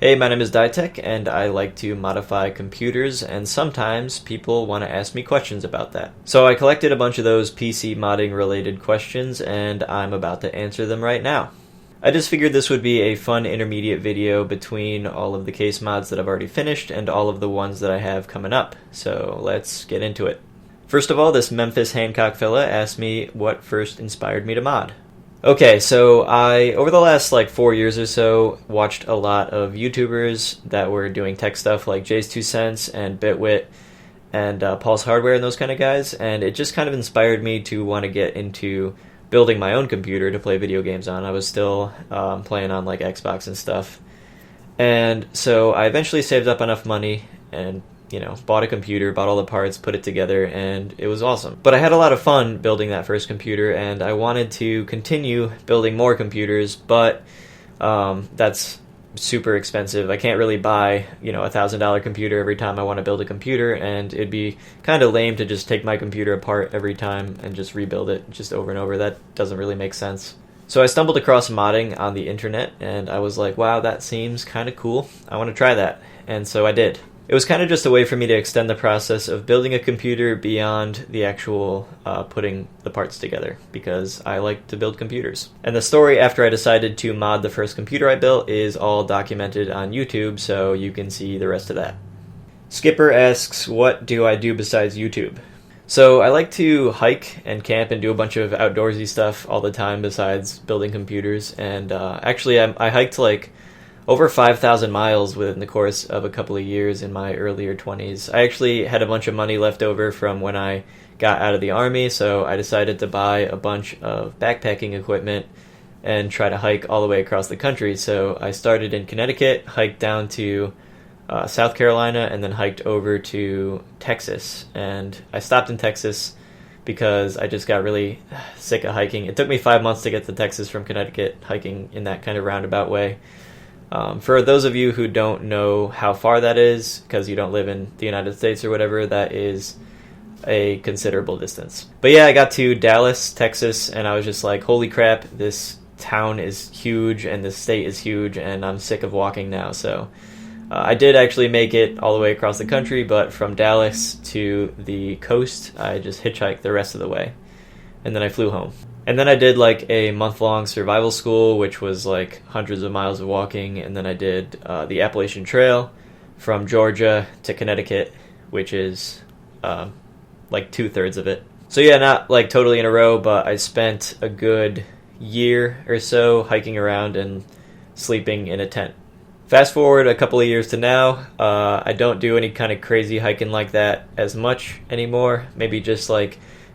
Hey, my name is Dietec, and I like to modify computers, and sometimes people want to ask me questions about that. So I collected a bunch of those PC modding related questions, and I'm about to answer them right now. I just figured this would be a fun intermediate video between all of the case mods that I've already finished and all of the ones that I have coming up. So let's get into it. First of all, this Memphis Hancock fella asked me what first inspired me to mod. Okay, so I, over the last 4 years or so, watched a lot of YouTubers that were doing tech stuff like Jay's 2 Cents and Bitwit and Paul's Hardware and those kind of guys, and it just kind of inspired me to want to get into building my own computer to play video games on. I was still playing on Xbox and stuff, and so I eventually saved up enough money and bought a computer, bought all the parts, put it together, and it was awesome. But I had a lot of fun building that first computer, and I wanted to continue building more computers, but that's super expensive. I can't really buy, $1,000 computer every time I want to build a computer, and it'd be kind of lame to just take my computer apart every time and just rebuild it just over and over. That doesn't really make sense. So I stumbled across modding on the internet, and I was like, wow, that seems kind of cool. I want to try that. And so I did. It was kind of just a way for me to extend the process of building a computer beyond the actual putting the parts together, because I like to build computers. And the story after I decided to mod the first computer I built is all documented on YouTube, so you can see the rest of that. Skipper asks, what do I do besides YouTube? So I like to hike and camp and do a bunch of outdoorsy stuff all the time besides building computers, and actually I hiked over 5,000 miles within the course of a couple of years in my earlier 20s. I actually had a bunch of money left over from when I got out of the Army, so I decided to buy a bunch of backpacking equipment and try to hike all the way across the country. So I started in Connecticut, hiked down to South Carolina, and then hiked over to Texas. And I stopped in Texas because I just got really sick of hiking. It took me 5 months to get to Texas from Connecticut, hiking in that kind of roundabout way. For those of you who don't know how far that is, because you don't live in the United States or whatever, that is a considerable distance. But yeah, I got to Dallas, Texas, and I was just like, holy crap, this town is huge and this state is huge, and I'm sick of walking now. So I did actually make it all the way across the country, but from Dallas to the coast, I just hitchhiked the rest of the way. And then I flew home. And then I did a month-long survival school, which was hundreds of miles of walking. And then I did the Appalachian Trail from Georgia to Connecticut, which is 2/3 of it. So yeah, not totally in a row, but I spent a good year or so hiking around and sleeping in a tent. Fast forward a couple of years to now, I don't do any kind of crazy hiking like that as much anymore. Maybe just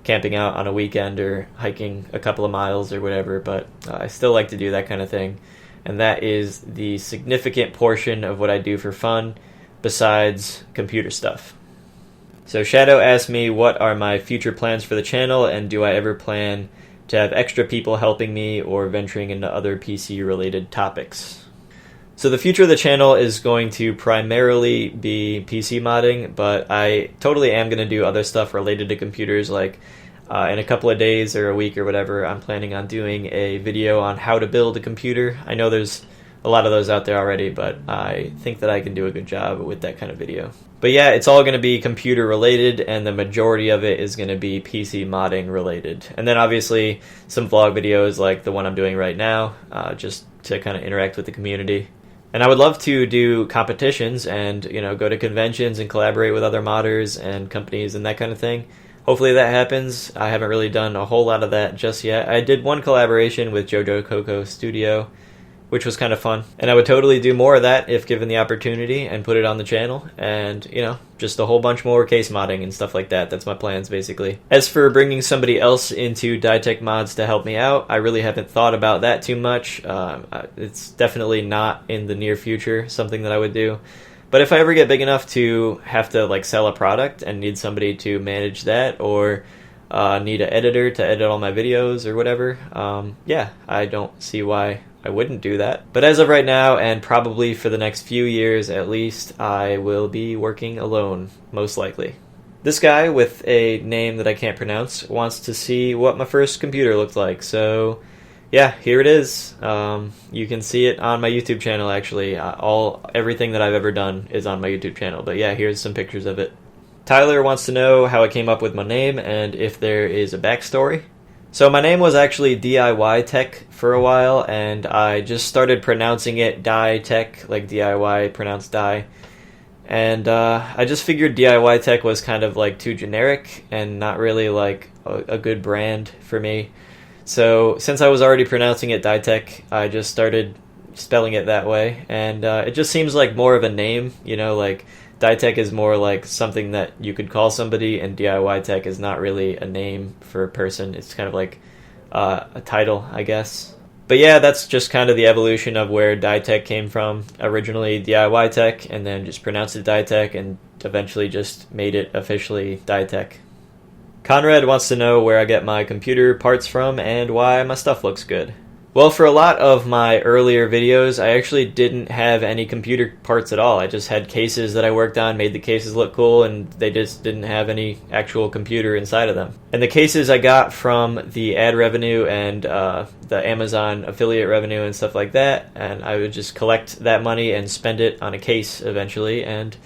camping out on a weekend or hiking a couple of miles or whatever, but I still like to do that kind of thing. And that is the significant portion of what I do for fun besides computer stuff. So Shadow asked me what are my future plans for the channel, and do I ever plan to have extra people helping me or venturing into other PC related topics. So the future of the channel is going to primarily be PC modding, but I totally am going to do other stuff related to computers. In a couple of days or a week or whatever, I'm planning on doing a video on how to build a computer. I know there's a lot of those out there already, but I think that I can do a good job with that kind of video. But yeah, it's all going to be computer related, and the majority of it is going to be PC modding related. And then obviously some vlog videos like the one I'm doing right now, just to kind of interact with the community. And I would love to do competitions and, go to conventions and collaborate with other modders and companies and that kind of thing. Hopefully that happens. I haven't really done a whole lot of that just yet. I did one collaboration with Jojo Coco Studio, which was kind of fun. And I would totally do more of that if given the opportunity and put it on the channel. And, just a whole bunch more case modding and stuff like that. That's my plans, basically. As for bringing somebody else into Dietec mods to help me out, I really haven't thought about that too much. It's definitely not in the near future something that I would do. But if I ever get big enough to have to sell a product and need somebody to manage that, or need an editor to edit all my videos or whatever, yeah, I don't see why I wouldn't do that. But as of right now, and probably for the next few years at least, I will be working alone, most likely. This guy with a name that I can't pronounce wants to see what my first computer looked like. So yeah, here it is. You can see it on my YouTube channel, actually. Everything that I've ever done is on my YouTube channel. But yeah, here's some pictures of it. Tyler wants to know how I came up with my name and if there is a backstory. So my name was actually Dietec for a while, and I just started pronouncing it Dietec, like DIY pronounced die. And I just figured DIY tech was kind of like too generic and not really like a good brand for me. So since I was already pronouncing it Dietec, I just started spelling it that way. And it just seems like more of a name, like Dietec is more like something that you could call somebody, and DIY tech is not really a name for a person. It's kind of like a title, I guess. But yeah, that's just kind of the evolution of where Dietec came from. Originally DIY tech, and then just pronounced it Dietec, and eventually just made it officially Dietec. Conrad wants to know where I get my computer parts from and why my stuff looks good. Well, for a lot of my earlier videos, I actually didn't have any computer parts at all. I just had cases that I worked on, made the cases look cool, and they just didn't have any actual computer inside of them. And the cases I got from the ad revenue and the Amazon affiliate revenue and stuff like that, and I would just collect that money and spend it on a case eventually, and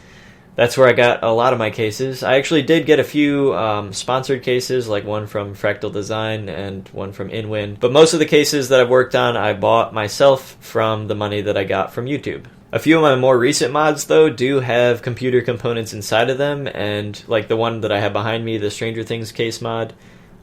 that's where I got a lot of my cases. I actually did get a few sponsored cases, like one from Fractal Design and one from InWin. But most of the cases that I've worked on, I bought myself from the money that I got from YouTube. A few of my more recent mods, though, do have computer components inside of them, and like the one that I have behind me, the Stranger Things case mod,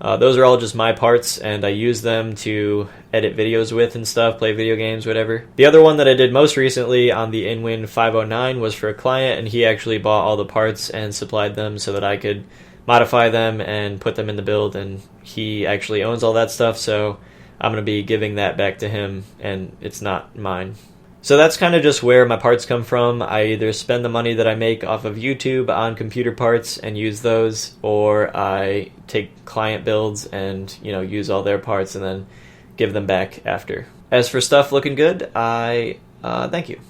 those are all just my parts, and I use them to edit videos with and stuff, play video games, whatever. The other one that I did most recently on the InWin 509 was for a client, and he actually bought all the parts and supplied them so that I could modify them and put them in the build, and he actually owns all that stuff, so I'm going to be giving that back to him, and it's not mine. So that's kind of just where my parts come from. I either spend the money that I make off of YouTube on computer parts and use those, or I take client builds and, use all their parts and then give them back after. As for stuff looking good, thank you.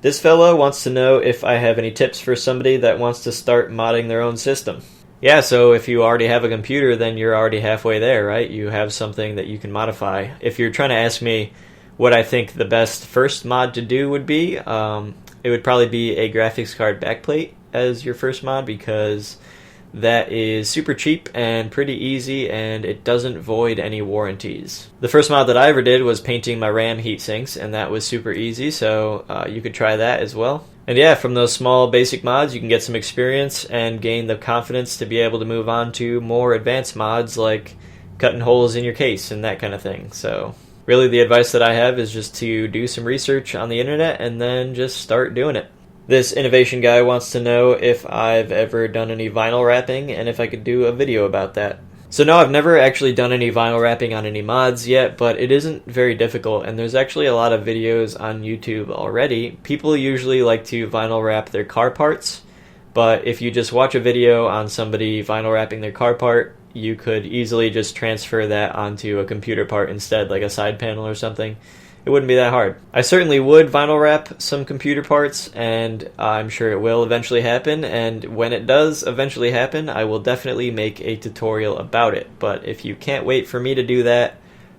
This fellow wants to know if I have any tips for somebody that wants to start modding their own system. Yeah, so if you already have a computer, then you're already halfway there, right? You have something that you can modify. If you're trying to ask me what I think the best first mod to do would be, it would probably be a graphics card backplate as your first mod, because that is super cheap and pretty easy, and it doesn't void any warranties. The first mod that I ever did was painting my RAM heatsinks, and that was super easy, so you could try that as well. And yeah, from those small basic mods, you can get some experience and gain the confidence to be able to move on to more advanced mods like cutting holes in your case and that kind of thing. So really, the advice that I have is just to do some research on the internet and then just start doing it. This innovation guy wants to know if I've ever done any vinyl wrapping and if I could do a video about that. So no, I've never actually done any vinyl wrapping on any mods yet, but it isn't very difficult, and there's actually a lot of videos on YouTube already. People usually like to vinyl wrap their car parts, but if you just watch a video on somebody vinyl wrapping their car part, you could easily just transfer that onto a computer part instead, like a side panel or something. It wouldn't be that hard. I certainly would vinyl wrap some computer parts, and I'm sure it will eventually happen, and when it does eventually happen, I will definitely make a tutorial about it. But if you can't wait for me to do that,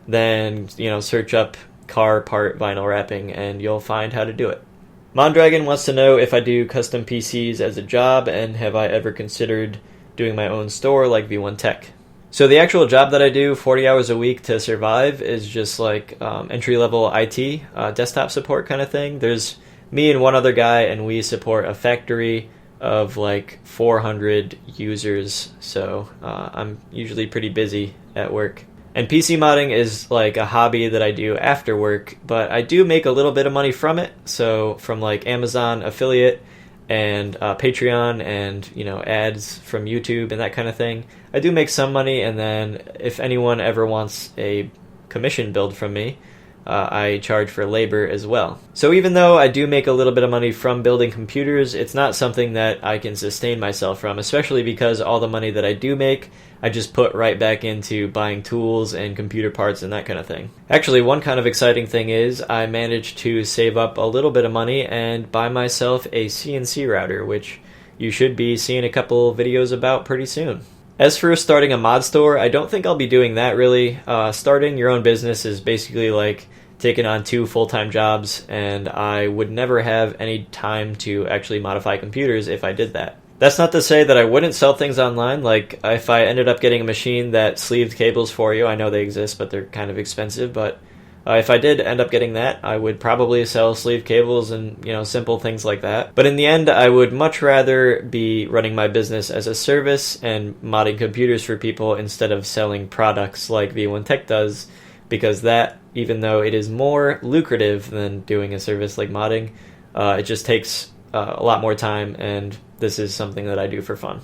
then, search up car part vinyl wrapping and you'll find how to do it. Mondragon wants to know if I do custom PCs as a job, and have I ever considered doing my own store like V1 Tech. So the actual job that I do, 40 hours a week to survive, is just like entry-level IT, desktop support kind of thing. There's me and one other guy, and we support a factory of like 400 users, so I'm usually pretty busy at work. And PC modding is like a hobby that I do after work, but I do make a little bit of money from it, so from like Amazon affiliate and Patreon and ads from YouTube and that kind of thing, I do make some money. And then if anyone ever wants a commission build from me, I charge for labor as well. So even though I do make a little bit of money from building computers, it's not something that I can sustain myself from, especially because all the money that I do make, I just put right back into buying tools and computer parts and that kind of thing. Actually, one kind of exciting thing is I managed to save up a little bit of money and buy myself a CNC router, which you should be seeing a couple videos about pretty soon. As for starting a mod store, I don't think I'll be doing that really. Starting your own business is basically like taking on 2 full-time jobs, and I would never have any time to actually modify computers if I did that. That's not to say that I wouldn't sell things online. Like, if I ended up getting a machine that sleeved cables for you, I know they exist, but they're kind of expensive, but if I did end up getting that, I would probably sell sleeve cables and, simple things like that. But in the end, I would much rather be running my business as a service and modding computers for people instead of selling products like V1 Tech does, because that, even though it is more lucrative than doing a service like modding, it just takes a lot more time, and this is something that I do for fun.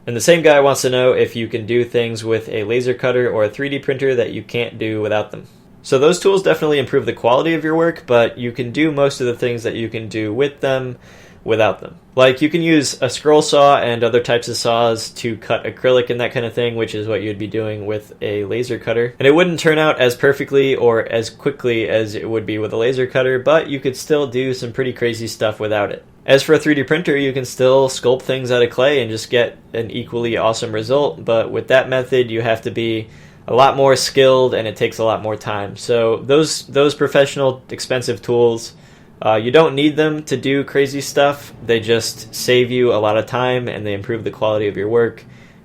And the same guy wants to know if you can do things with a laser cutter or a 3D printer that you can't do without them. So those tools definitely improve the quality of your work, but you can do most of the things that you can do with them without them. Like, you can use a scroll saw and other types of saws to cut acrylic and that kind of thing, which is what you'd be doing with a laser cutter. And it wouldn't turn out as perfectly or as quickly as it would be with a laser cutter, but you could still do some pretty crazy stuff without it. As for a 3D printer, you can still sculpt things out of clay and just get an equally awesome result, but with that method you have to be a lot more skilled and it takes a lot more time. So those professional expensive tools, you don't need them to do crazy stuff. They just save you a lot of time and they improve the quality of your work.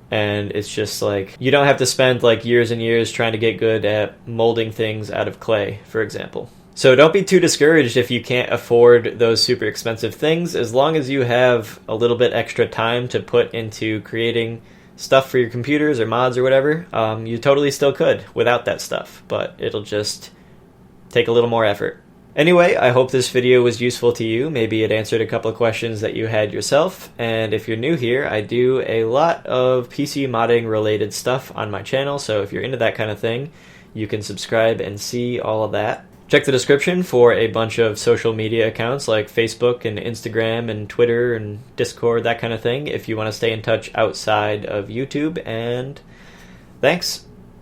And it's just like, you don't have to spend like years and years trying to get good at molding things out of clay, for example. So don't be too discouraged if you can't afford those super expensive things. As long as you have a little bit extra time to put into creating stuff for your computers or mods or whatever, you totally still could without that stuff, but it'll just take a little more effort. Anyway, I hope this video was useful to you. Maybe it answered a couple of questions that you had yourself. And if you're new here, I do a lot of PC modding related stuff on my channel, so if you're into that kind of thing, you can subscribe and see all of that. Check the description for a bunch of social media accounts like Facebook and Instagram and Twitter and Discord, that kind of thing, if you want to stay in touch outside of YouTube. And thanks.